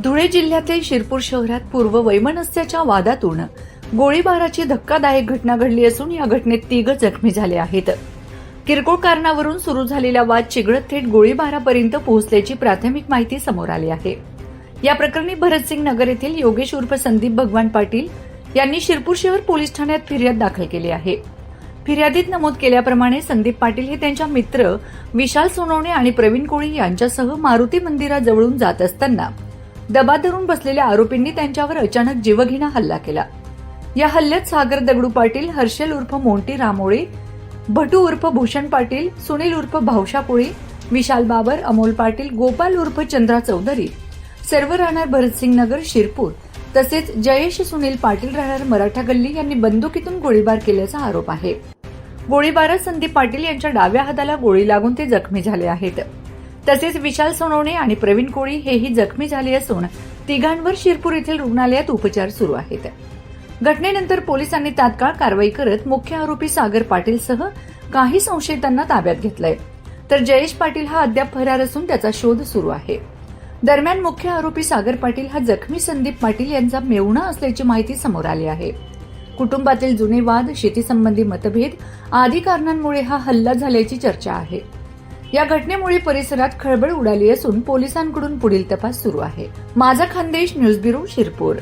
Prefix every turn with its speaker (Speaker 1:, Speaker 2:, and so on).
Speaker 1: धुळे जिल्ह्यातील शिरपूर शहरात पूर्व वैमनस्याच्या वादातून गोळीबाराची धक्कादायक घटना घडली असून या घटनेत 3 जखमी झाले आहेत. किरकोळ कारणावरून सुरू झालेला वाद चिघळत थेट गोळीबारापर्यंत पोहोचल्याची प्राथमिक माहिती समोर आली आहे. या प्रकरणी भरतसिंग नगर येथील योगेश उर्फ संदीप भगवान पाटील यांनी शिरपूर शहर पोलीस ठाण्यात फिर्याद दाखल केली आहे. फिर्यादीत नमूद केल्याप्रमाणे संदीप पाटील हे त्यांच्या मित्र विशाल सोनवणे आणि प्रवीण कोळी यांच्यासह मारुती मंदिराजवळून जात असताना दबा धरून बसलेल्या आरोपींनी त्यांच्यावर अचानक जीवघेणा हल्ला केला. या हल्ल्यात सागर दगडू पाटील, हर्षल उर्फ मोंटी रामोळे, भटू उर्फ भूषण पाटील, सुनील उर्फ भावशा कोळी, विशाल बाबर, अमोल पाटील, गोपाल उर्फ चंद्रा चौधरी सर्व राहणार भरतसिंग नगर शिरपूर तसेच जयेश सुनील पाटील राहणार मराठा गल्ली यांनी बंदुकीतून गोळीबार केल्याचा आरोप आहे. गोळीबारात संदीप पाटील यांच्या डाव्या हाताला गोळी लागून ते जखमी झाले आहेत. तसेच विशाल सोनवणे आणि प्रवीण कोळी हेही जखमी झाले असून तिघांवर शिरपूर येथील रुग्णालयात उपचार सुरू आहेत. घटनेनंतर पोलिसांनी तात्काळ कारवाई करत मुख्य आरोपी सागर पाटीलसह काही संशयितांना ताब्यात घेतलंय, तर जयेश पाटील हा अद्याप फरार असून त्याचा शोध सुरू आहे. दरम्यान मुख्य आरोपी सागर पाटील हा जखमी संदीप पाटील यांचा मेहुणा असल्याची माहिती समोर आली आहे. कुटुंबातील जुने वाद, शेतीसंबंधी मतभेद आदी कारणांमुळे हा हल्ला झाल्याची चर्चा आहे. या घटनेमुळे परिसरात खळबळ उडाली असून पोलिसांकडून पुढील तपास सुरू आहे. माझा खानदेश न्यूज ब्युरो शिरपूर.